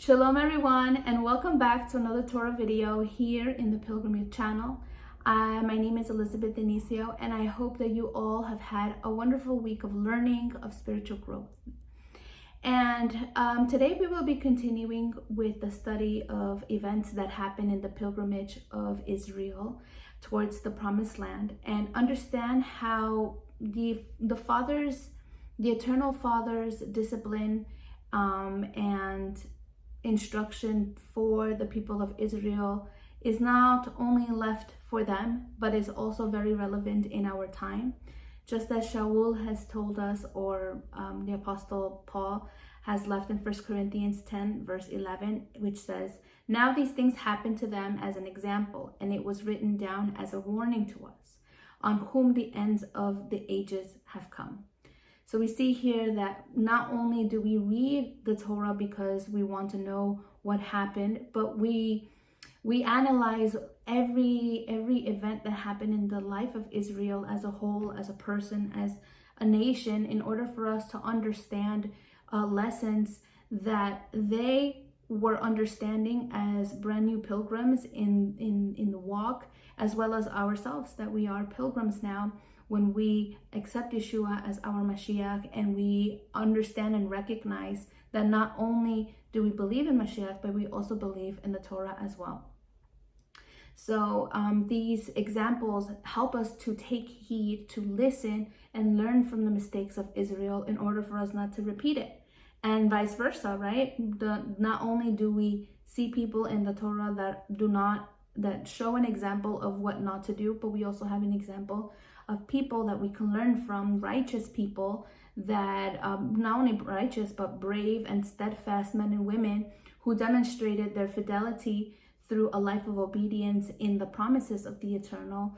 Shalom everyone, and welcome back to another Torah video here in the Pilgrimage channel. My name is Elizabeth Denicio, and I hope that you all have had a wonderful week of learning, of spiritual growth. And today we will be continuing with the study of events that happen in the pilgrimage of Israel towards the Promised Land, and understand how the eternal Father's discipline and instruction for the people of Israel is not only left for them, but is also very relevant in our time. Just as Shaul has told us, or the Apostle Paul has left in 1 Corinthians 10 verse 11, which says, "Now these things happened to them as an example, and it was written down as a warning to us, on whom the ends of the ages have come." So we see here that not only do we read the Torah because we want to know what happened, but we analyze every event that happened in the life of Israel as a whole, as a person, as a nation, in order for us to understand lessons that they were understanding as brand new pilgrims in the walk, as well as ourselves, that we are pilgrims now when we accept Yeshua as our Mashiach, and we understand and recognize that not only do we believe in Mashiach, but we also believe in the Torah as well. So these examples help us to take heed, to listen, and learn from the mistakes of Israel in order for us not to repeat it. And vice versa, right? Not only do we see people in the Torah that show an example of what not to do, but we also have an example of people that we can learn from, righteous people that not only righteous, but brave and steadfast men and women who demonstrated their fidelity through a life of obedience in the promises of the Eternal.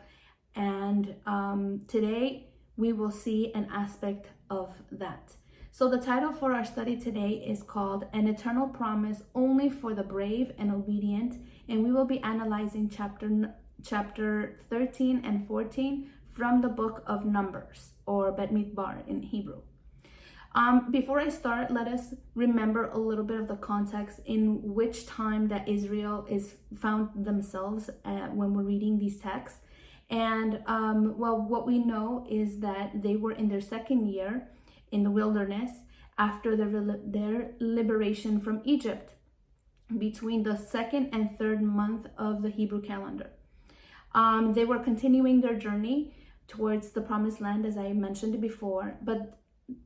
And today we will see an aspect of that. So the title for our study today is called An Eternal Promise Only for the Brave and Obedient, and we will be analyzing chapter 13 and 14 from the book of Numbers, or Bet Midbar in Hebrew. Before I start, let us remember a little bit of the context in which time that Israel is found themselves when we're reading these texts. And what we know is that they were in their second year in the wilderness after their liberation from Egypt, between the second and third month of the Hebrew calendar. They were continuing their journey towards the Promised Land, as I mentioned before, but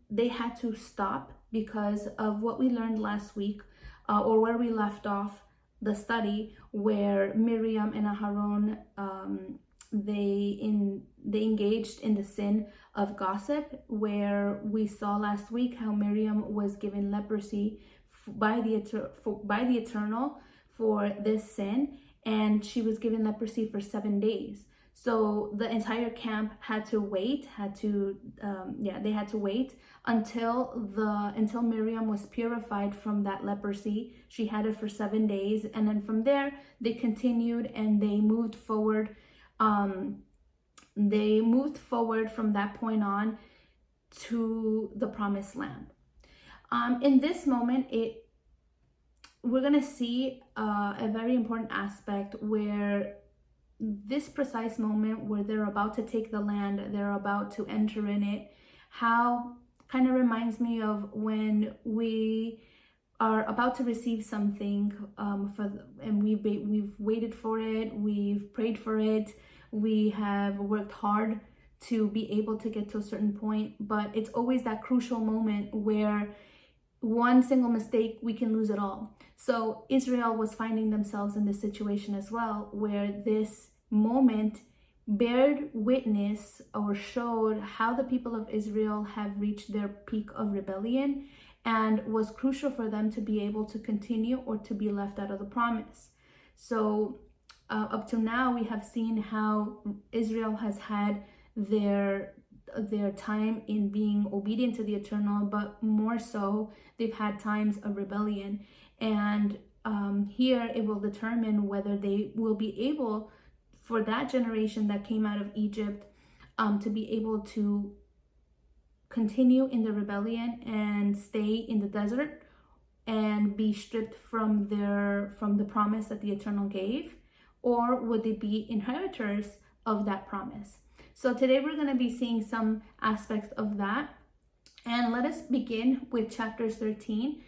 they had to stop because of what we learned last week, or where we left off the study, where Miriam and Aharon they engaged in the sin of gossip, where we saw last week how Miriam was given leprosy by the Eternal for this sin, and she was given leprosy for 7 days. So the entire camp had to wait, they had to wait until Miriam was purified from that leprosy. She had it for 7 days, and then from there they continued and they moved forward. They moved forward from that point on to the Promised Land. In this moment, we're gonna see a very important aspect where this precise moment where they're about to take the land, they're about to enter in it, how kind of reminds me of when we are about to receive something and we've waited for it, we've prayed for it, we have worked hard to be able to get to a certain point, but it's always that crucial moment where one single mistake, we can lose it all. So Israel was finding themselves in this situation as well, where this moment bared witness or showed how the people of Israel have reached their peak of rebellion, and was crucial for them to be able to continue or to be left out of the promise. So up to now, we have seen how Israel has had their time in being obedient to the Eternal, but more so, they've had times of rebellion. And here it will determine whether they will be able, for that generation that came out of Egypt, to be able to continue in the rebellion and stay in the desert, and be stripped from the promise that the Eternal gave, or would they be inheritors of that promise? So today we're going to be seeing some aspects of that. And let us begin with chapter 13.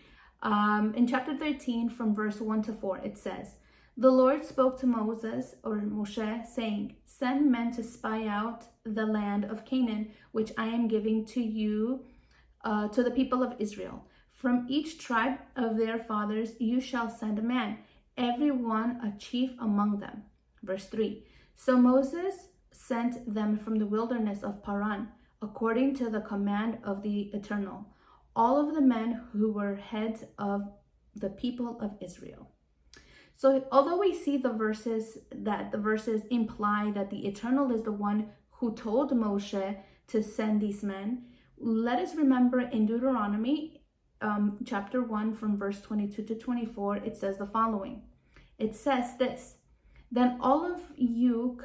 In chapter 13, from verse 1 to 4, it says, "The Lord spoke to Moses, or Moshe, saying, Send men to spy out the land of Canaan, which I am giving to you, to the people of Israel. From each tribe of their fathers you shall send a man, every one a chief among them." Verse 3, "So Moses sent them from the wilderness of Paran, according to the command of the Eternal, all of the men who were heads of the people of Israel." So although we see the verses imply that the Eternal is the one who told Moshe to send these men, let us remember in Deuteronomy chapter 1 from verse 22 to 24, it says the following. It says this, "Then all of you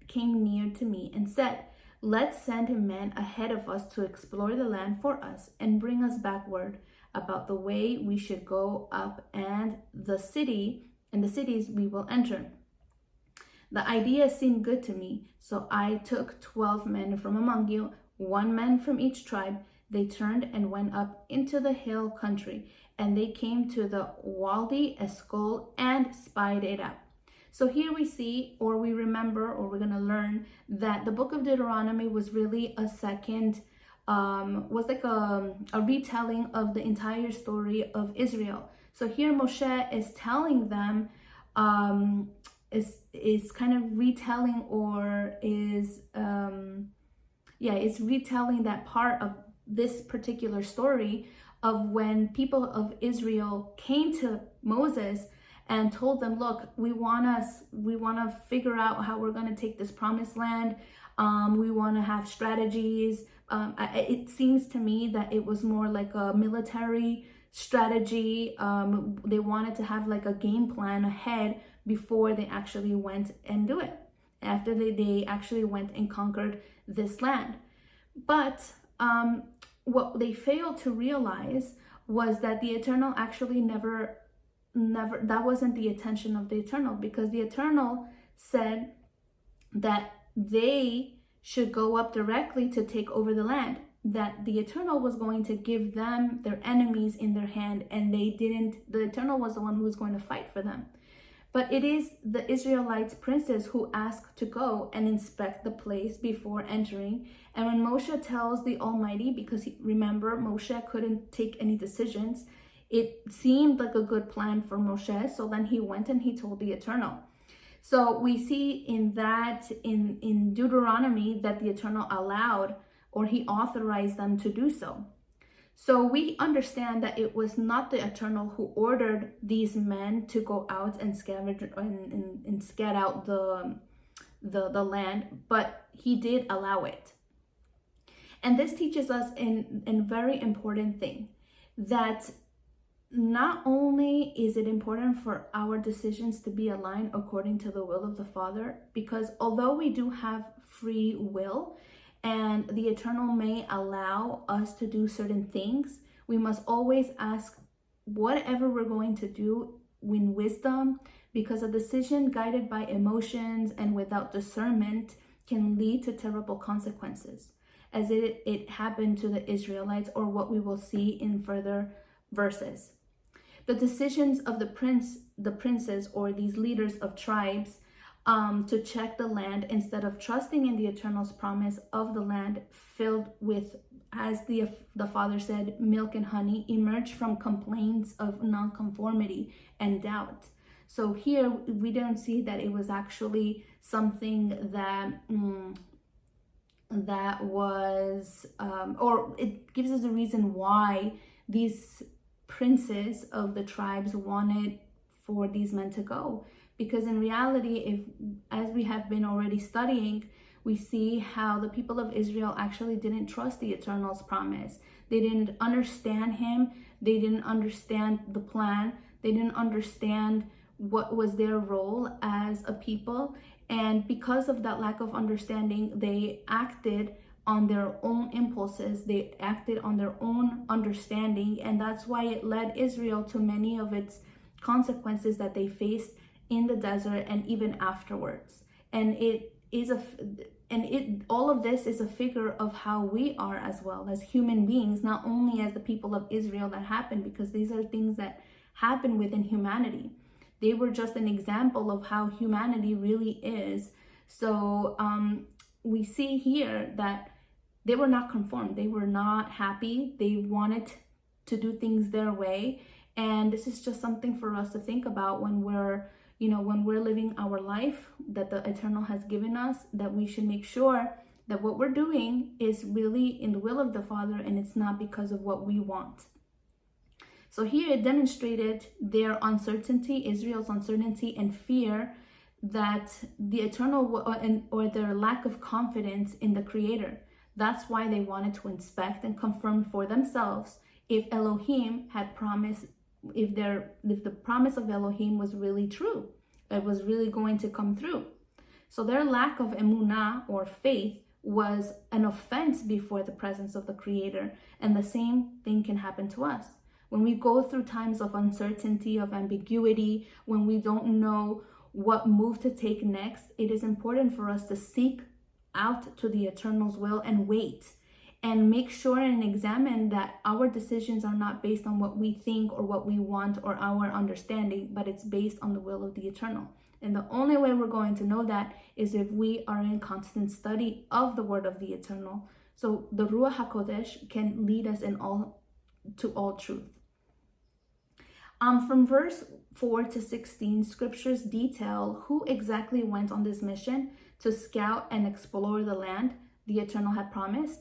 came near to me and said, Let's send men ahead of us to explore the land for us and bring us back word about the way we should go up and the cities we will enter. The idea seemed good to me, so I took 12 men from among you, 1 man from each tribe. They turned and went up into the hill country, and they came to the Wadi Eshcol and spied it out." So here we see, or we remember, or we're going to learn that the book of Deuteronomy was really a second, was like a retelling of the entire story of Israel. So here Moshe is telling them, is kind of retelling, or is it's retelling that part of this particular story of when people of Israel came to Moses and told them, look, we want to figure out how we're going to take this promised land. We want to have strategies. It seems to me that it was more like a military strategy. They wanted to have like a game plan ahead before they actually went and do it, after they actually went and conquered this land. But what they failed to realize was that the Eternal actually never, that wasn't the intention of the Eternal, because the Eternal said that they should go up directly to take over the land, that the Eternal was going to give them their enemies in their hand, and they didn't. The Eternal was the one who was going to fight for them. But it is the Israelites' princes who ask to go and inspect the place before entering. And when Moshe tells the Almighty, because remember, Moshe couldn't take any decisions, it seemed like a good plan for Moshe. So then he went and he told the Eternal. So we see in Deuteronomy that the Eternal allowed, or he authorized them to do so. So we understand that it was not the Eternal who ordered these men to go out and scavenge and scout out the land, but he did allow it. And this teaches us a very important thing, that not only is it important for our decisions to be aligned according to the will of the Father, because although we do have free will, and the Eternal may allow us to do certain things, we must always ask whatever we're going to do in wisdom, because a decision guided by emotions and without discernment can lead to terrible consequences, as it happened to the Israelites, or what we will see in further verses. The decisions of the princes, or these leaders of tribes, to check the land instead of trusting in the Eternal's promise of the land filled with, as the Father said, milk and honey, emerged from complaints of nonconformity and doubt. So here we don't see that it was actually something that was, or it gives us a reason why these princes of the tribes wanted for these men to go. Because in reality, as we have been already studying, we see how the people of Israel actually didn't trust the Eternal's promise. They didn't understand him. They didn't understand the plan. They didn't understand what was their role as a people. And because of that lack of understanding, they acted on their own impulses. They acted on their own understanding, and that's why it led Israel to many of its consequences that they faced in the desert and even afterwards. And all of this is a figure of how we are as well as human beings, not only as the people of Israel that happened, because these are things that happen within humanity. They were just an example of how humanity really is. So we see here that they were not conformed. They were not happy. They wanted to do things their way. And this is just something for us to think about when we're living our life that the Eternal has given us, that we should make sure that what we're doing is really in the will of the Father, and it's not because of what we want. So here it demonstrated their uncertainty, Israel's uncertainty and fear, that the Eternal or their lack of confidence in the Creator. That's why they wanted to inspect and confirm for themselves if Elohim had promised, if the promise of Elohim was really true, it was really going to come through. So their lack of emunah or faith was an offense before the presence of the Creator, and the same thing can happen to us. When we go through times of uncertainty, of ambiguity, when we don't know what move to take next, it is important for us to seek out to the Eternal's will and wait and make sure and examine that our decisions are not based on what we think or what we want or our understanding, but it's based on the will of the Eternal. And the only way we're going to know that is if we are in constant study of the word of the Eternal. So the Ruach HaKodesh can lead us to all truth. From verse 4 to 16, scriptures detail who exactly went on this mission to scout and explore the land the Eternal had promised.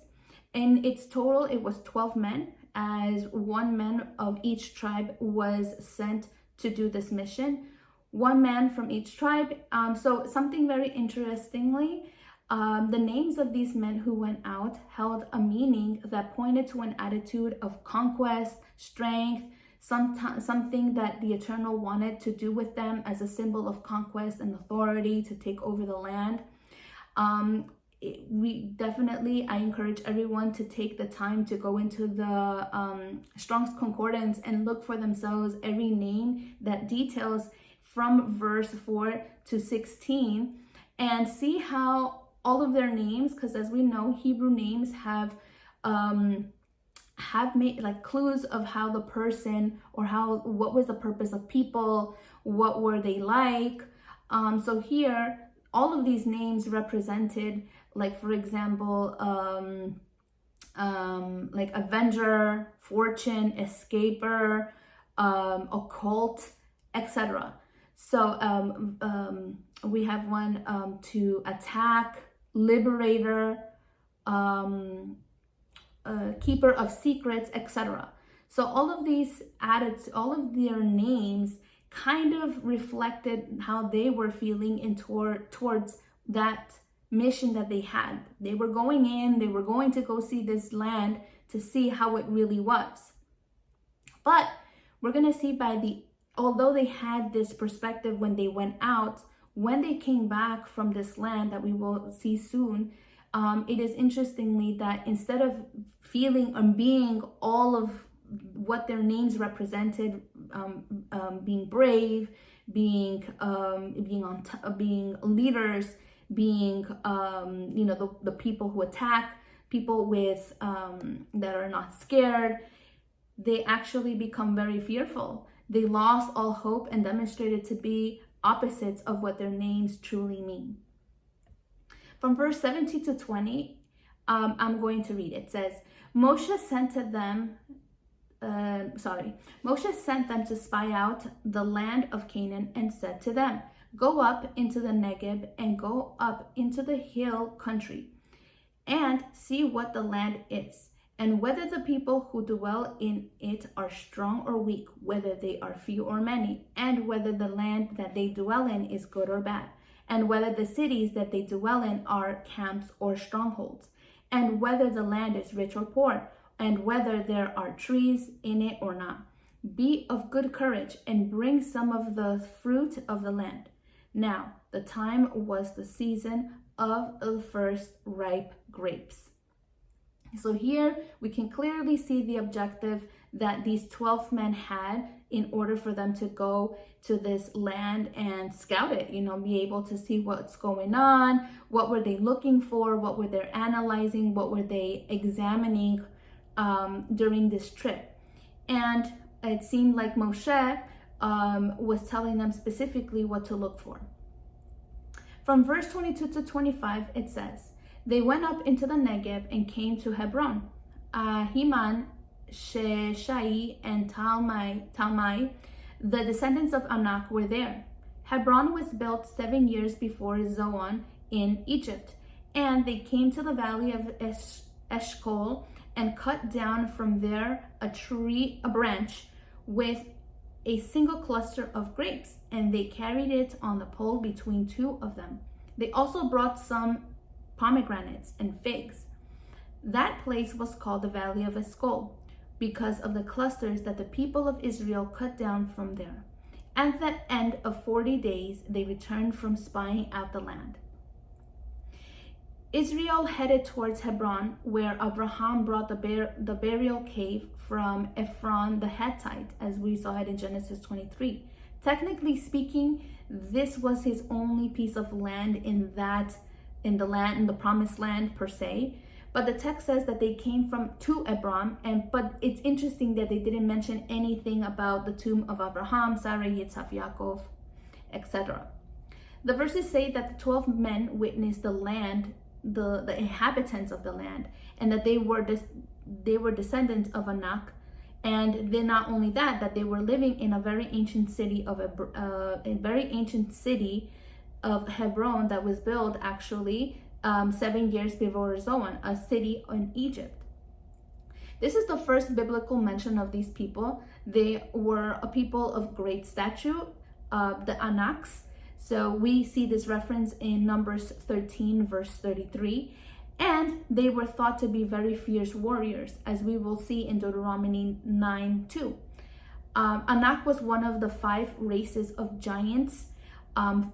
In its total, it was 12 men, as one man of each tribe was sent to do this mission. One man from each tribe. So something very interestingly, the names of these men who went out held a meaning that pointed to an attitude of conquest, strength, something that the Eternal wanted to do with them as a symbol of conquest and authority to take over the land. I encourage everyone to take the time to go into the Strong's Concordance and look for themselves every name that details from verse 4 to 16 and see how all of their names, because as we know, Hebrew names have made like clues of how the person or what was the purpose of people, what were they like. So here, all of these names represented, like for example, like Avenger, Fortune, Escaper, Occult, etc. So we have one to attack, Liberator, Keeper of Secrets, etc. So all of these all of their names kind of reflected how they were feeling towards that mission that they had. They were going to go see this land to see how it really was. But we're going to see although they had this perspective when they went out, when they came back from this land that we will see soon, it is interestingly that instead of feeling and being all of what their names represented, being brave, being leaders, being the people who attack, people with that are not scared, they actually become very fearful. They lost all hope and demonstrated to be opposites of what their names truly mean. From verse 17 to 20, I'm going to read. It says, Moshe sent them to spy out the land of Canaan and said to them, go up into the Negev and go up into the hill country and see what the land is, and whether the people who dwell in it are strong or weak, whether they are few or many, and whether the land that they dwell in is good or bad, and whether the cities that they dwell in are camps or strongholds, and whether the land is rich or poor, and whether there are trees in it or not. Be of good courage and bring some of the fruit of the land. Now, the time was the season of the first ripe grapes. So here we can clearly see the objective that these 12 men had in order for them to go to this land and scout it, be able to see what's going on, what were they looking for, what were they analyzing, what were they examining during this trip. And it seemed like Moshe was telling them specifically what to look for. From verse 22 to 25, it says, they went up into the Negev and came to Hebron. Heman, Sheshai, and Talmai, the descendants of Anak, were there. Hebron was built 7 years before Zoan in Egypt. And they came to the valley of Eshcol and cut down from there a branch with a single cluster of grapes, and they carried it on the pole between two of them. They also brought some pomegranates and figs. That place was called the Valley of Eshcol because of the clusters that the people of Israel cut down from there. At the end of 40 days, they returned from spying out the land. Israel headed towards Hebron, where Abraham brought the burial cave from Ephron the Hittite, as we saw it in Genesis 23. Technically speaking, this was his only piece of land in the promised land per se. But the text says that they came to Hebron, but it's interesting that they didn't mention anything about the tomb of Abraham, Sarah, Yitzhak, Yaakov, etc. The verses say that the 12 men witnessed the land, the inhabitants of the land, and that they were descendants of Anak, and then not only that they were living in a very ancient city of Hebron that was built actually 7 years before Zoan, a city in Egypt. This is the first biblical mention of these people. They were a people of great stature, the Anaks. So we see this reference in Numbers 13, verse 33. And they were thought to be very fierce warriors, as we will see in Deuteronomy 9:2. Anak was one of the 5 races of giants,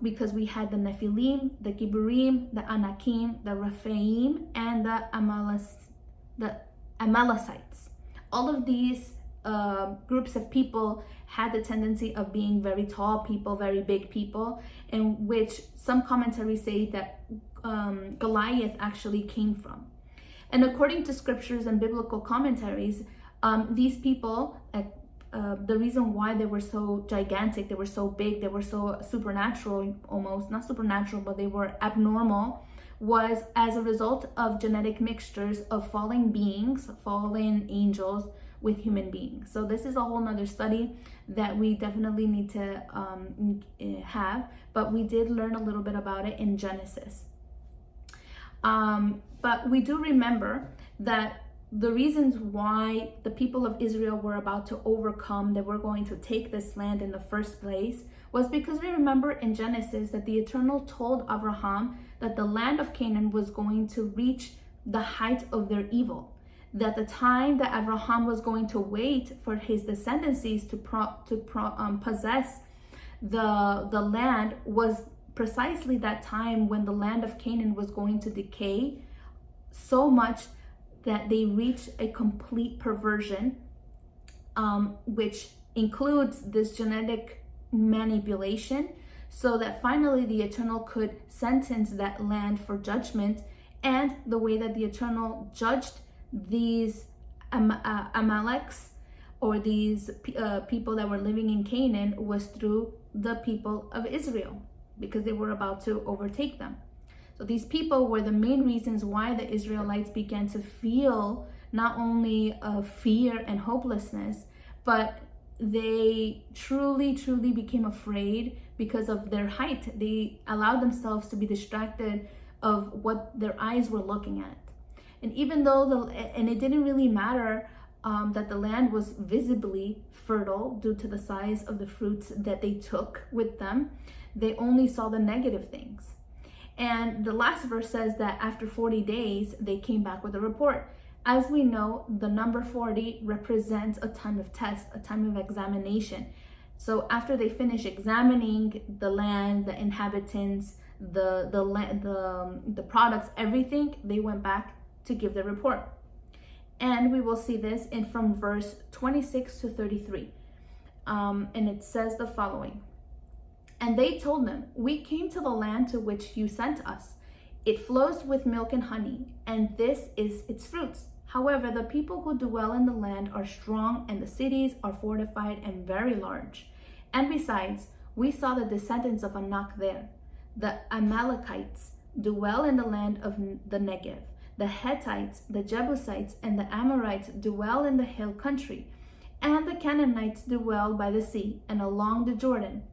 because we had the Nephilim, the Giburim, the Anakim, the Rephaim, and the Amalekites. All of these groups of people had the tendency of being very tall people, very big people, in which some commentaries say that Goliath actually came from. And according to scriptures and biblical commentaries, these people, the reason why they were so gigantic, they were so big, they were so supernatural, almost not supernatural, but they were abnormal, was as a result of genetic mixtures of fallen beings, fallen angels with human beings. So this is a whole nother study that we definitely need to have, but we did learn a little bit about it in Genesis. But we do remember that the reasons why the people of Israel were about to overcome, they were going to take this land in the first place, was because we remember in Genesis that the Eternal told Abraham that the land of Canaan was going to reach the height of their evil. That the time that Abraham was going to wait for his descendancies to possess the land was precisely that time when the land of Canaan was going to decay so much that they reached a complete perversion, which includes this genetic manipulation, so that finally the Eternal could sentence that land for judgment. And the way that the Eternal judged these Amaleks, or these people that were living in Canaan, was through the people of Israel, because they were about to overtake them. So these people were the main reasons why the Israelites began to feel not only fear and hopelessness, but they truly became afraid because of their height. They allowed themselves to be distracted of what their eyes were looking at. And even though it didn't really matter that the land was visibly fertile due to the size of the fruits that they took with them, they only saw the negative things. And the last verse says that after 40 days, they came back with a report. As we know, the number 40 represents a time of test, a time of examination. So after they finish examining the land, the inhabitants, the products, everything, they went back to give their report. And we will see this from verse 26 to 33. And it says the following. And they told them, we came to the land to which you sent us. It flows with milk and honey, and this is its fruits. However, the people who dwell in the land are strong, and the cities are fortified and very large. And besides, we saw the descendants of Anak there. The Amalekites dwell in the land of the Negev. The Hittites, the Jebusites, and the Amorites dwell in the hill country. And the Canaanites dwell by the sea and along the Jordan.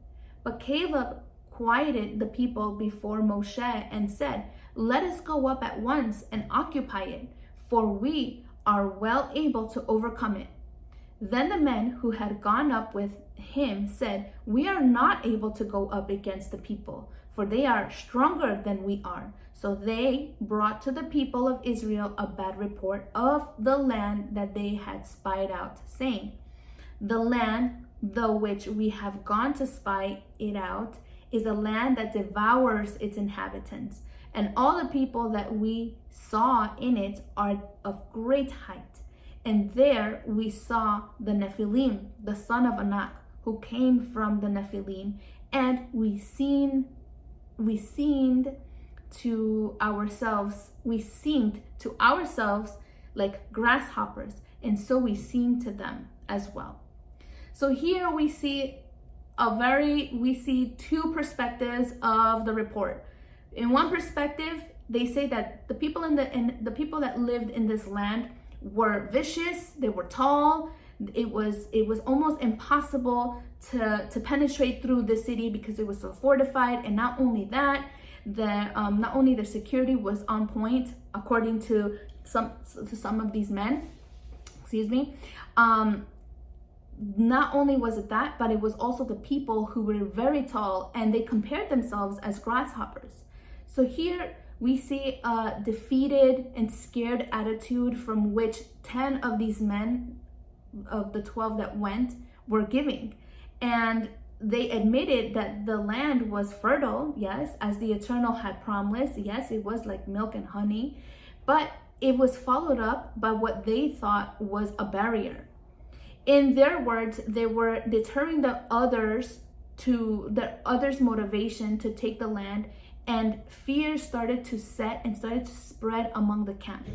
But Caleb quieted the people before Moshe and said, let us go up at once and occupy it, for we are well able to overcome it. Then the men who had gone up with him said, we are not able to go up against the people, for they are stronger than we are. So they brought to the people of Israel a bad report of the land that they had spied out, saying, the land, the which we have gone to spy it out, is a land that devours its inhabitants. And all the people that we saw in it are of great height. And there we saw the Nephilim, the son of Anak, who came from the Nephilim. And we seemed to ourselves like grasshoppers. And so we seemed to them as well. So here we see two perspectives of the report. In one perspective, they say that the people that lived in this land were vicious, they were tall. It was almost impossible to penetrate through the city because it was so fortified. And not only that, not only the security was on point according to some of these men. Not only was it that, but it was also the people who were very tall, and they compared themselves as grasshoppers. So here we see a defeated and scared attitude from which 10 of these men of the 12 that went were giving. And they admitted that the land was fertile, yes, as the Eternal had promised. Yes, it was like milk and honey, but it was followed up by what they thought was a barrier. In their words, they were deterring the others' motivation to take the land, and fear started to set and started to spread among the camp.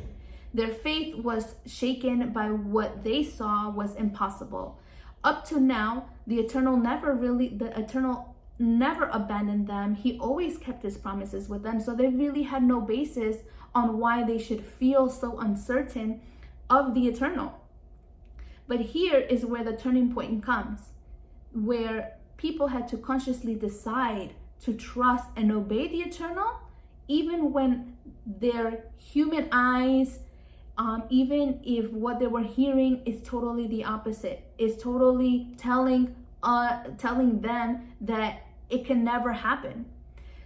Their faith was shaken by what they saw was impossible. Up to now, the Eternal never abandoned them. He always kept his promises with them. So they really had no basis on why they should feel so uncertain of the Eternal. But here is where the turning point comes, where people had to consciously decide to trust and obey the Eternal, even when their human eyes, even if what they were hearing is totally the opposite, is totally telling them that it can never happen.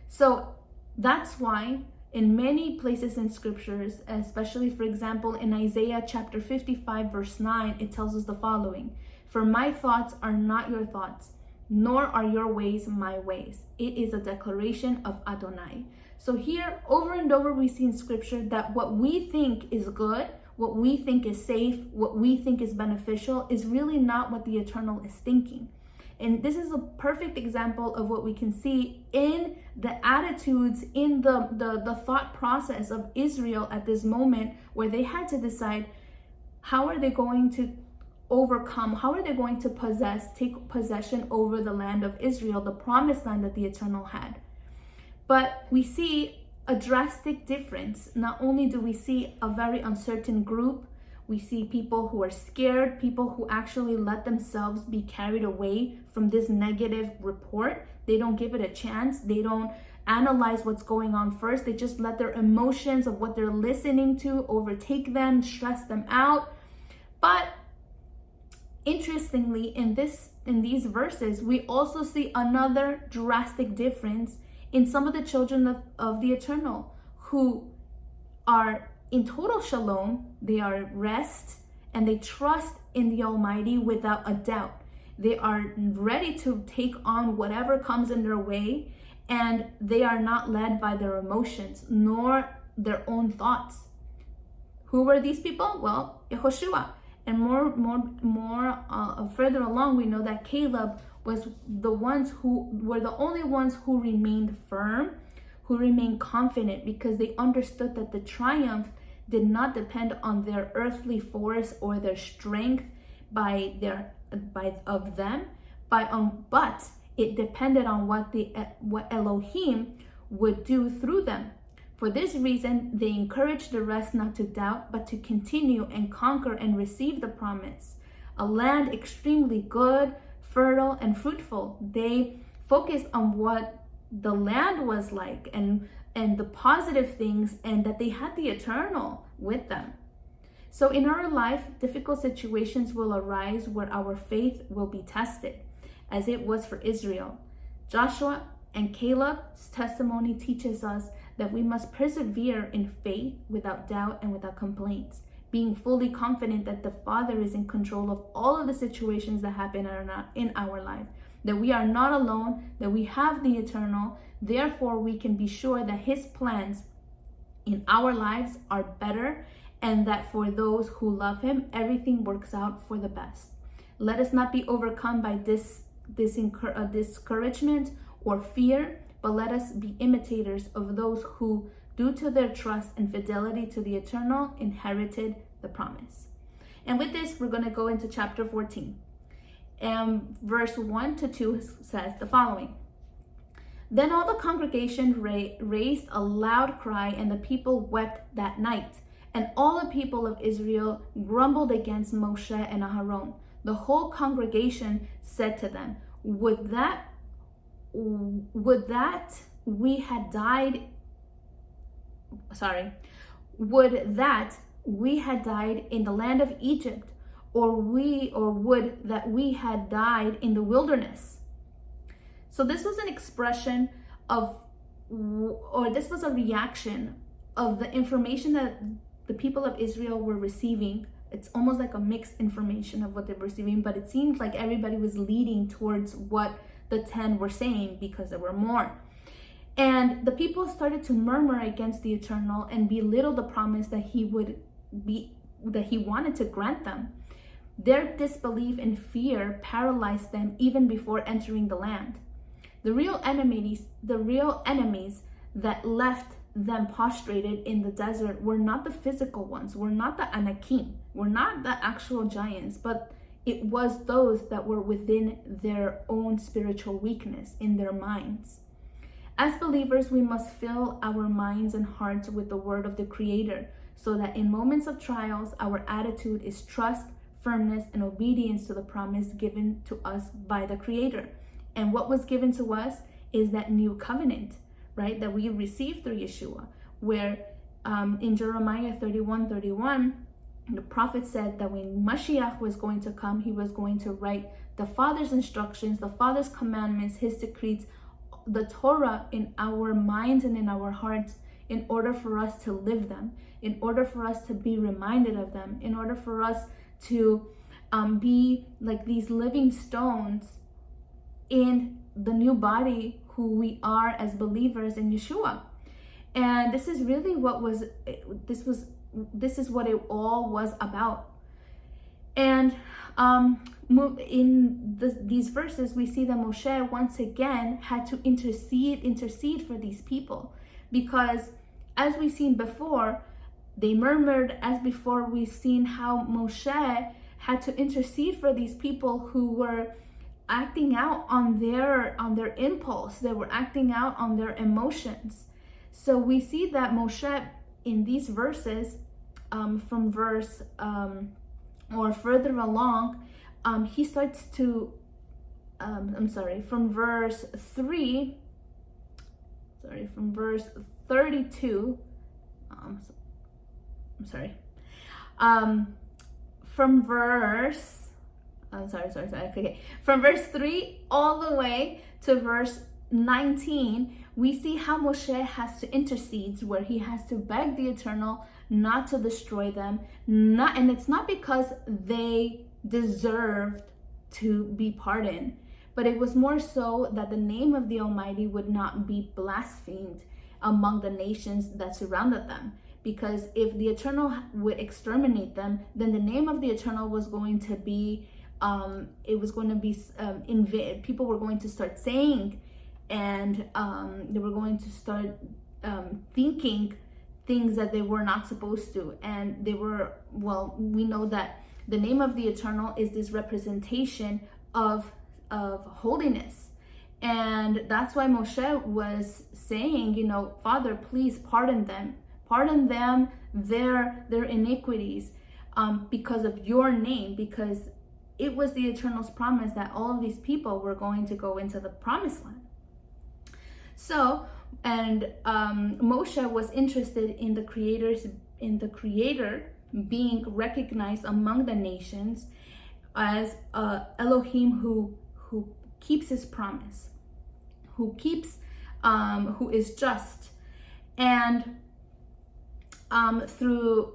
So that's why in many places in scriptures, especially for example in Isaiah chapter 55 verse 9, it tells us the following: for my thoughts are not your thoughts, nor are your ways my ways. It is a declaration of Adonai. So here over and over we see in scripture that what we think is good, what we think is safe, what we think is beneficial is really not what the Eternal is thinking. And this is a perfect example of what we can see in the attitudes, in the thought process of Israel at this moment, where they had to decide, how are they going to overcome, how are they going to take possession over the land of Israel, the promised land that the Eternal had. But we see a drastic difference. Not only do we see a very uncertain group, we see people who are scared, people who actually let themselves be carried away from this negative report. They don't give it a chance. They don't analyze what's going on first. They just let their emotions of what they're listening to overtake them, stress them out. But interestingly, in these verses, we also see another drastic difference in some of the children of the Eternal, who are in total shalom. They are at rest, and they trust in the Almighty without a doubt. They are ready to take on whatever comes in their way, and they are not led by their emotions nor their own thoughts. Who were these people? Well, Yehoshua. And further along, we know that Caleb was the only ones who remained firm, who remained confident, because they understood that the triumph did not depend on their earthly force or their strength but it depended on what Elohim would do through them. For this reason, they encouraged the rest not to doubt, but to continue and conquer and receive the promise. A land extremely good, fertile, and fruitful. They focused on what the land was like and the positive things, and that they had the eternal with them. So in our life, difficult situations will arise where our faith will be tested, as it was for Israel. Joshua and Caleb's testimony teaches us that we must persevere in faith without doubt and without complaints, being fully confident that the Father is in control of all of the situations that happen in our life, that we are not alone, that we have the eternal. Therefore, we can be sure that His plans in our lives are better, and that for those who love Him, everything works out for the best. Let us not be overcome by discouragement or fear, but let us be imitators of those who, due to their trust and fidelity to the eternal, inherited the promise. And with this, we're going to go into chapter 14. And verse 1 to 2 says the following. Then all the congregation raised a loud cry, and the people wept that night. And all the people of Israel grumbled against Moshe and Aaron. The whole congregation said to them, Would that we had died in the land of Egypt, or would that we had died in the wilderness. So this was an expression this was a reaction of the information that the people of Israel were receiving. It's almost like a mixed information of what they were receiving, but it seemed like everybody was leading towards what the 10 were saying, because there were more. And the people started to murmur against the eternal and belittle the promise that he wanted to grant them. Their disbelief and fear paralyzed them even before entering the land. The real enemies that left them prostrated in the desert were not the physical ones, were not the Anakim, were not the actual giants, but it was those that were within their own spiritual weakness in their minds. As believers, we must fill our minds and hearts with the word of the Creator, so that in moments of trials, our attitude is trust, firmness, and obedience to the promise given to us by the Creator. And what was given to us is that new covenant, right, that we received through Yeshua, where in Jeremiah 31:31, the prophet said that when Mashiach was going to come, he was going to write the Father's instructions, the Father's commandments, his decrees, the Torah in our minds and in our hearts, in order for us to live them, in order for us to be reminded of them, in order for us to be like these living stones in the new body who we are as believers in Yeshua. And this is really this is what it all was about. And in these verses, we see that Moshe once again had to intercede for these people, because as we've seen before, they murmured. As before, we've seen how Moshe had to intercede for these people who were acting out on their impulse. They were acting out on their emotions. So we see that Moshe in these verses, from verse or further along, he starts to from verse 32, from verse 3 all the way to verse 19, we see how Moshe has to intercede, where he has to beg the Eternal not to destroy them, and it's not because they deserved to be pardoned, but it was more so that the name of the Almighty would not be blasphemed among the nations that surrounded them, because if the Eternal would exterminate them, then the name of the Eternal was going to be, people were going to start saying, and they were going to start thinking things that they were not supposed to. And we know that the name of the Eternal is this representation of holiness. And that's why Moshe was saying, Father, please pardon them their iniquities, because of your name, because it was the Eternal's promise that all of these people were going to go into the promised land. So, and Moshe was interested in the Creator being recognized among the nations as Elohim who keeps his promise, who is just, and through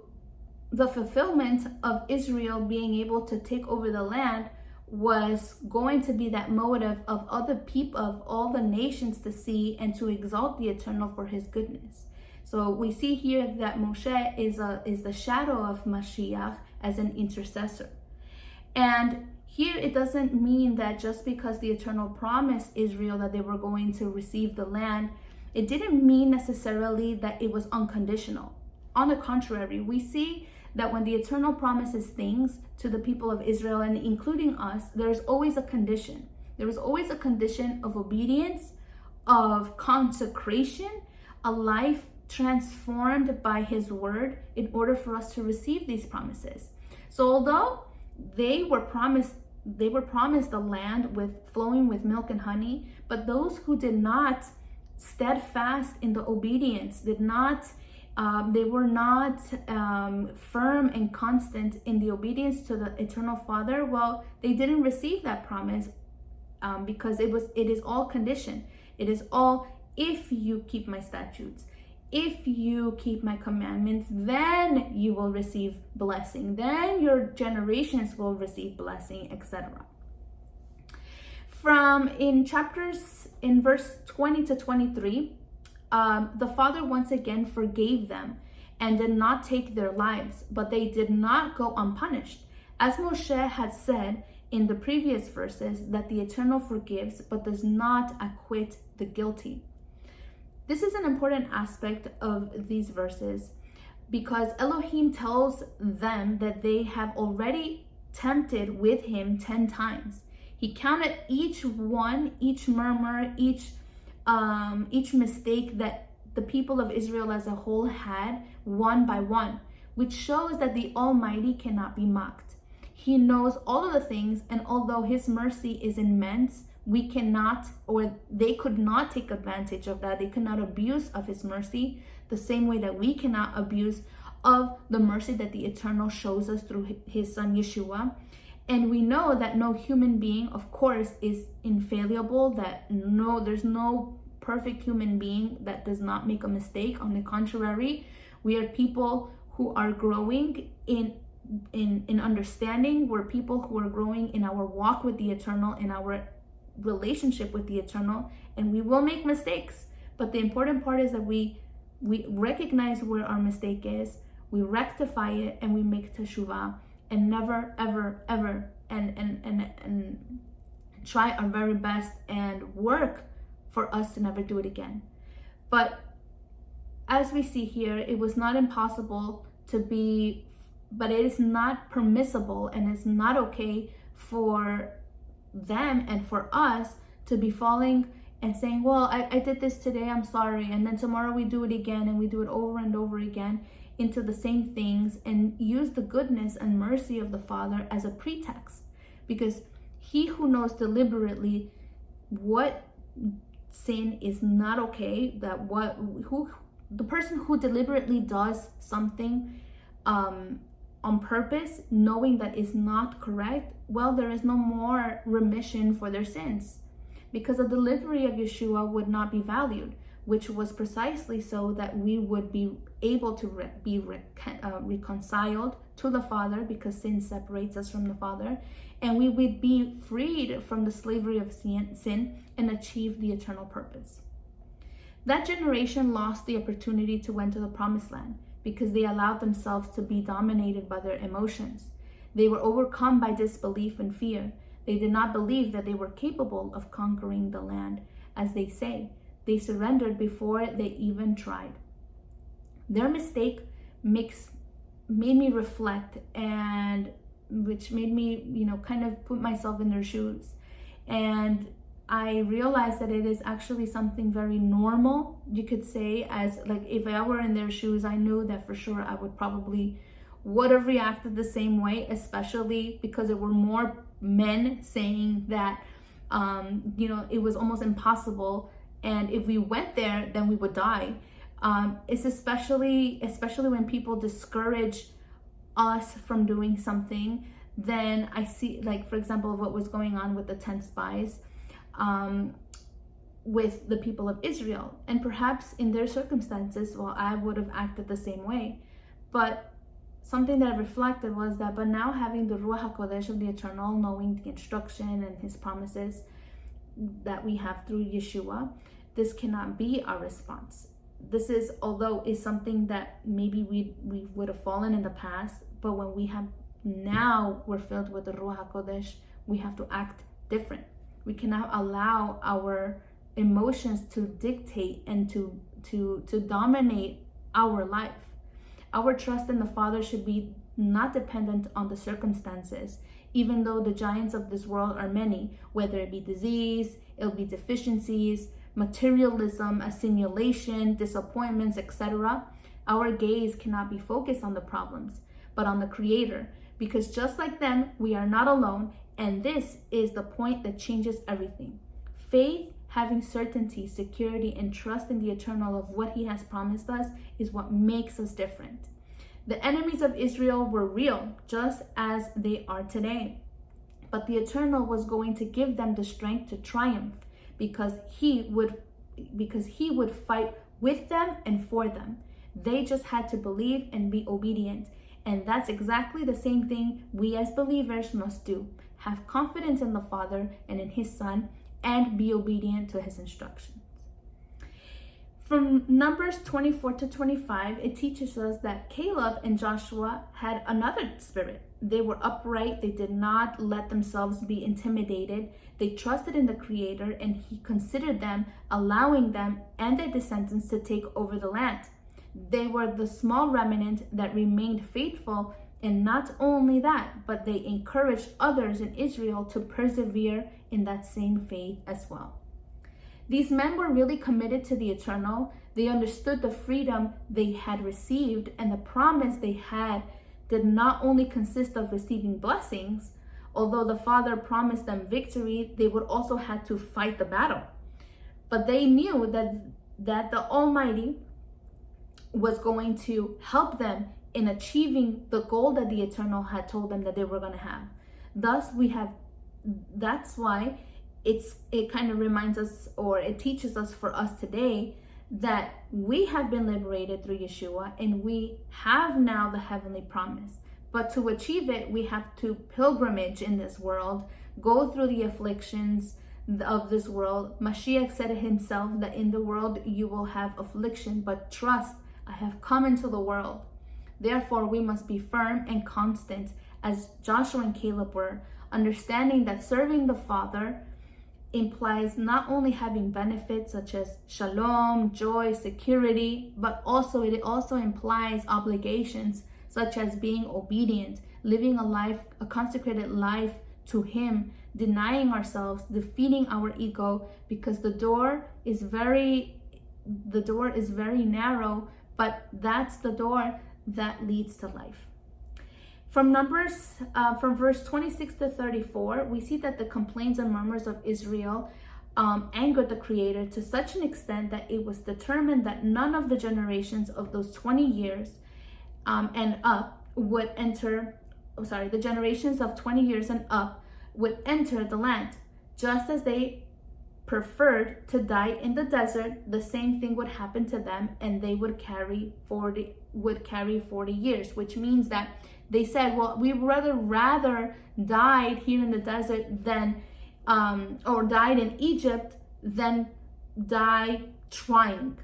the fulfillment of Israel being able to take over the land was going to be that motive of other people, of all the nations, to see and to exalt the Eternal for his goodness. So we see here that Moshe is the shadow of Mashiach as an intercessor. And here it doesn't mean that just because the Eternal promised Israel that they were going to receive the land, it didn't mean necessarily that it was unconditional. On the contrary, we see that when the Eternal promises things to the people of Israel, and including us, there's always a condition. There is always a condition of obedience, of consecration, a life transformed by his word in order for us to receive these promises. So although they were promised the land flowing with milk and honey, but those who did not steadfast in the obedience, they were not firm and constant in the obedience to the Eternal Father, well, they didn't receive that promise, because it is all conditioned. It is all, if you keep my statutes, if you keep my commandments, then you will receive blessing, then your generations will receive blessing, etc. In verse 20 to 23, the Father once again forgave them and did not take their lives, but they did not go unpunished. As Moshe had said in the previous verses, that the Eternal forgives but does not acquit the guilty. This is an important aspect of these verses, because Elohim tells them that they have already tempted with him 10 times. He counted each one, each murmur, each mistake that the people of Israel as a whole had, one by one, which shows that the Almighty cannot be mocked. He knows all of the things, and although his mercy is immense, we cannot, or they could not take advantage of that. They could not abuse of his mercy the same way that we cannot abuse of the mercy that the Eternal shows us through his son Yeshua. And we know that no human being, of course, is infallible, that there's no perfect human being that does not make a mistake. On the contrary, we are people who are growing in understanding. We're people who are growing in our walk with the Eternal, in our relationship with the Eternal, and we will make mistakes. But the important part is that we recognize where our mistake is, we rectify it, and we make teshuvah, and never ever ever and try our very best and work for us to never do it again. But as we see here, it was not impossible but it is not permissible, and it's not okay for them and for us to be falling and saying, well, I did this today, I'm sorry, and then tomorrow we do it again, and we do it over and over again into the same things, and use the goodness and mercy of the Father as a pretext. Because he who knows deliberately what sin is not okay, the person who deliberately does something on purpose, knowing that is not correct, well, there is no more remission for their sins, because the delivery of Yeshua would not be valued, which was precisely so that we would be able to be reconciled to the Father, because sin separates us from the Father, and we would be freed from the slavery of sin and achieve the eternal purpose. That generation lost the opportunity to enter the promised land because they allowed themselves to be dominated by their emotions. They were overcome by disbelief and fear. They did not believe that they were capable of conquering the land, as they say. They surrendered before they even tried. Their mistake made me reflect, and which made me, kind of put myself in their shoes. And I realized that it is actually something very normal, you could say, as like if I were in their shoes, I knew that for sure I would have reacted the same way, especially because there were more men saying that, it was almost impossible. And if we went there, then we would die. It's especially when people discourage us from doing something. Then I see, like, for example, what was going on with the 10 spies, with the people of Israel. And perhaps in their circumstances, well, I would have acted the same way. But something that I reflected was that, but now having the Ruach HaKodesh of the Eternal, knowing the instruction and his promises that we have through Yeshua, this cannot be our response. This is, although is something that maybe we would have fallen in the past, but when we're filled with the Ruach HaKodesh, we have to act different. We cannot allow our emotions to dictate and to dominate our life. Our trust in the Father should be not dependent on the circumstances, even though the giants of this world are many, whether it be disease, it'll be deficiencies, materialism, assimilation, disappointments, etc. Our gaze cannot be focused on the problems, but on the Creator, because just like them, we are not alone, and this is the point that changes everything. Faith, having certainty, security, and trust in the eternal of what he has promised us is what makes us different. The enemies of Israel were real, just as they are today. But the eternal was going to give them the strength to triumph, because he would fight with them and for them. They just had to believe and be obedient. And that's exactly the same thing we as believers must do. Have confidence in the Father and in his Son, and be obedient to his instructions. From Numbers 24 to 25, it teaches us that Caleb and Joshua had another spirit. They were upright. They did not let themselves be intimidated. They trusted in the Creator, and he considered them, allowing them and their descendants to take over the land. They were the small remnant that remained faithful, and not only that, but they encouraged others in Israel to persevere in that same faith as well. These men were really committed to the eternal. They understood the freedom they had received, and the promise they had did not only consist of receiving blessings. Although the Father promised them victory, they would also have to fight the battle. But they knew that the Almighty was going to help them in achieving the goal that the eternal had told them that they were going to have. Thus, that's why it kind of reminds us, or it teaches us for us today, that we have been liberated through Yeshua, and we have now the heavenly promise. But to achieve it, we have to pilgrimage in this world, go through the afflictions of this world. Mashiach said himself that in the world you will have affliction, but trust, I have come into the world. Therefore, we must be firm and constant, as Joshua and Caleb were, understanding that serving the Father implies not only having benefits such as shalom, joy, security, but it also implies obligations such as being obedient, living a consecrated life to him, denying ourselves, defeating our ego, because the door is very narrow, but that's the door that leads to life. From verse 26 to 34, we see that the complaints and murmurs of Israel angered the Creator to such an extent that it was determined that none of the generations of those 20 years and up would enter, the generations of 20 years and up would enter the land. Just as they preferred to die in the desert, the same thing would happen to them, and they would carry 40 years, which means that they said, well, we rather died here in the desert than, or died in Egypt than die trying.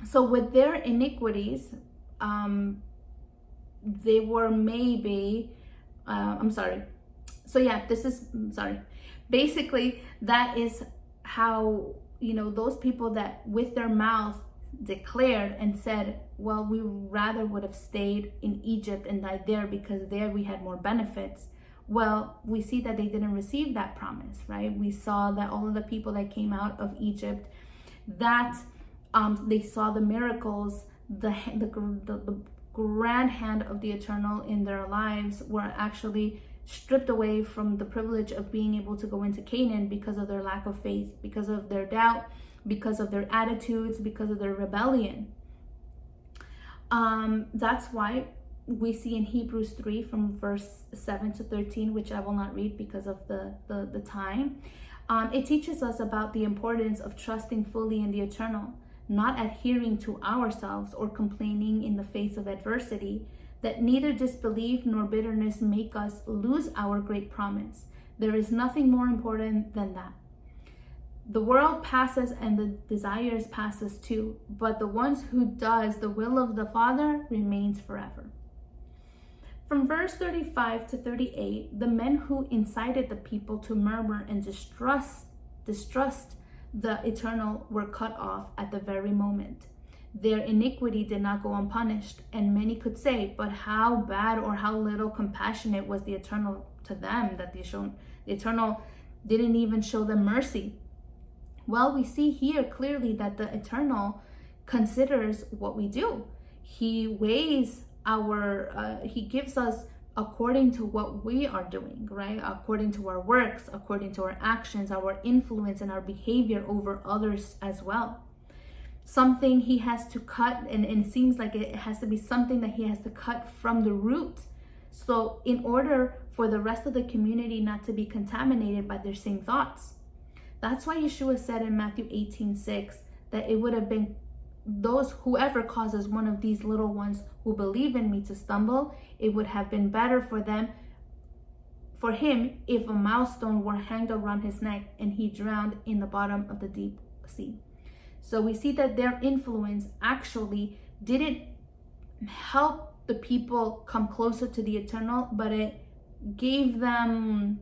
So with their iniquities, they were maybe, So yeah, basically that is how, those people that with their mouth declared and said, well, we rather would have stayed in Egypt and died there because there we had more benefits. Well, we see that they didn't receive that promise, right? We saw that all of the people that came out of Egypt, that they saw the miracles, the grand hand of the Eternal in their lives were actually stripped away from the privilege of being able to go into Canaan because of their lack of faith, because of their doubt, because of their attitudes, because of their rebellion. That's why we see in Hebrews 3 from verse 7 to 13, which I will not read because of the time. It teaches us about the importance of trusting fully in the Eternal, not adhering to ourselves or complaining in the face of adversity, that neither disbelief nor bitterness make us lose our great promise. There is nothing more important than that. The world passes and the desires passes too, but the ones who does the will of the Father remains forever. From verse 35 to 38, the men who incited the people to murmur and distrust the Eternal were cut off at the very moment. Their iniquity did not go unpunished, and many could say, but how bad or how little compassionate was the Eternal to them that the Eternal didn't even show them mercy. Well, we see here clearly that the Eternal considers what we do. He weighs he gives us according to what we are doing, right? According to our works, according to our actions, our influence, and our behavior over others as well. Something he has to cut, and it seems like it has to be something that he has to cut from the root. So in order for the rest of the community not to be contaminated by their same thoughts. That's why Yeshua said in Matthew 18:6 that it would have been whoever causes one of these little ones who believe in me to stumble, it would have been better for him if a milestone were hanged around his neck and he drowned in the bottom of the deep sea. So we see that their influence actually didn't help the people come closer to the Eternal, but it gave them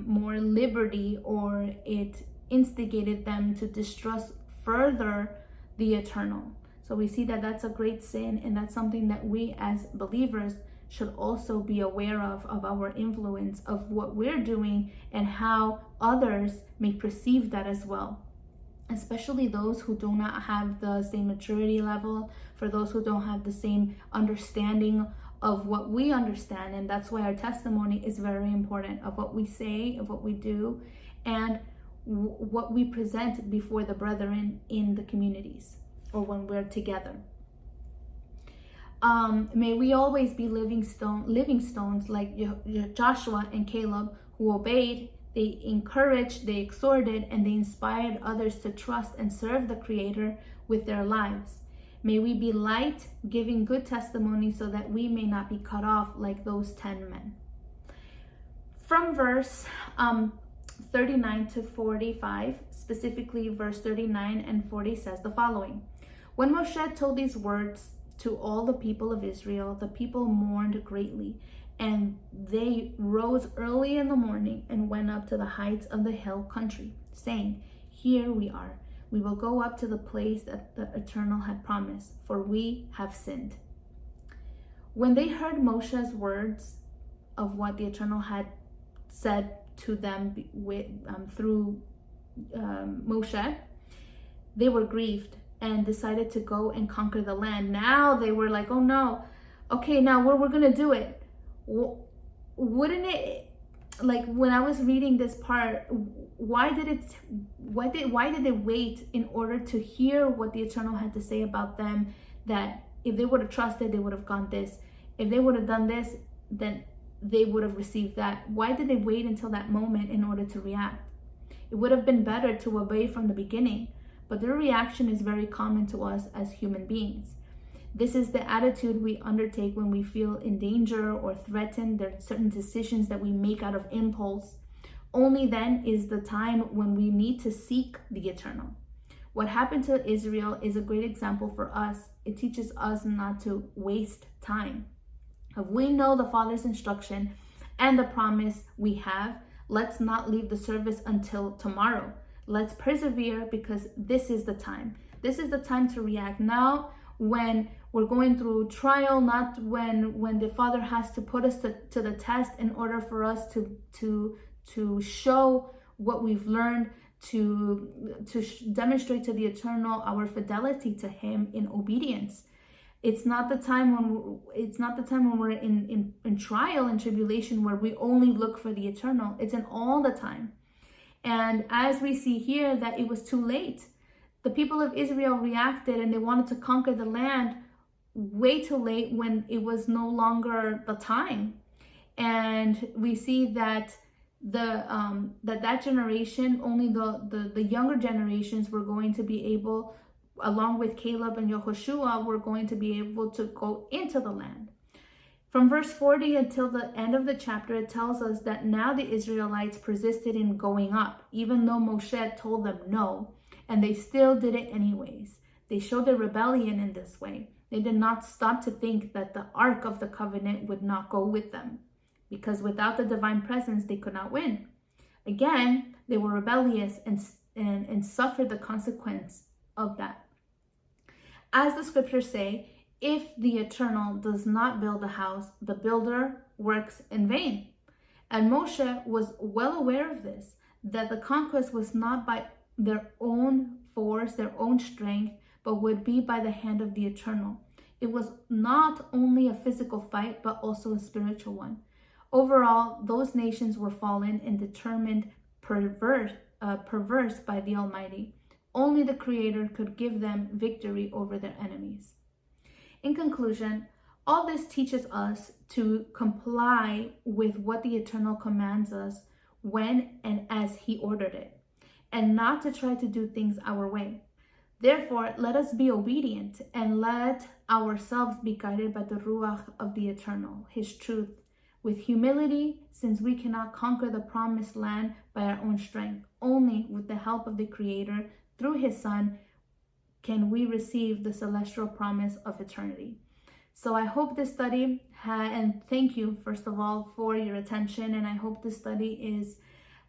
more liberty, or it instigated them to distrust further the Eternal. So we see that that's a great sin, and that's something that we as believers should also be aware of our influence, of what we're doing and how others may perceive that as well. Especially those who do not have the same maturity level, for those who don't have the same understanding of what we understand. And that's why our testimony is very important, of what we say, of what we do, and what we present before the brethren in the communities or when we're together. May we always be living stones like Joshua and Caleb, who obeyed, they encouraged, they exhorted, and they inspired others to trust and serve the Creator with their lives. May we be light, giving good testimony so that we may not be cut off like those 10 men. From verse 39 to 45, specifically verse 39 and 40 says the following. When Moshe told these words to all the people of Israel, the people mourned greatly, and they rose early in the morning and went up to the heights of the hill country, saying, "Here we are. We will go up to the place that the Eternal had promised, for we have sinned." When they heard Moshe's words of what the Eternal had said to them through Moshe, they were grieved and decided to go and conquer the land. Now they were like, oh no, okay, now we're gonna do it. Wouldn't it, like when I was reading this part, why did they wait in order to hear what the Eternal had to say about them, that if they would have trusted, they would have gone this. If they would have done this, then they would have received that. Why did they wait until that moment in order to react? It would have been better to obey from the beginning, but their reaction is very common to us as human beings. This is the attitude we undertake when we feel in danger or threatened. There are certain decisions that we make out of impulse. Only then is the time when we need to seek the Eternal. What happened to Israel is a great example for us It teaches us not to waste time. If we know the Father's instruction and the promise we have, let's not leave the service until tomorrow. Let's persevere, because this is the time. This is the time to react now, when we're going through trial, not when the Father has to put us to the test in order for us to show what we've learned, to demonstrate to the Eternal our fidelity to Him in obedience. It's not the time when we're in trial and tribulation where we only look for the Eternal. It's in all the time. And as we see here, that it was too late. The people of Israel reacted and they wanted to conquer the land way too late, when it was no longer the time. And we see that that generation, only the younger generations were going to be able, along with Caleb and Yehoshua, were going to be able to go into the land. From verse 40 until the end of the chapter, it tells us that now the Israelites persisted in going up, even though Moshe told them no, and they still did it anyways. They showed their rebellion in this way. They did not stop to think that the Ark of the Covenant would not go with them, because without the divine presence, they could not win. Again, they were rebellious and suffered the consequence of that. As the scriptures say, if the Eternal does not build a house, the builder works in vain. And Moshe was well aware of this, that the conquest was not by their own force, their own strength, but would be by the hand of the Eternal. It was not only a physical fight, but also a spiritual one. Overall, those nations were fallen and determined perverse by the Almighty. Only the Creator could give them victory over their enemies. In conclusion, all this teaches us to comply with what the Eternal commands us when and as He ordered it, and not to try to do things our way. Therefore, let us be obedient and let ourselves be guided by the Ruach of the Eternal, His truth, with humility, since we cannot conquer the promised land by our own strength. Only with the help of the Creator, through His Son, can we receive the celestial promise of eternity. So I hope this study, and thank you, first of all, for your attention, and I hope this study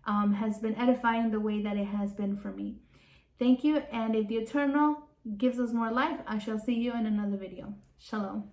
has been edifying the way that it has been for me. Thank you, and if the Eternal gives us more life, I shall see you in another video. Shalom.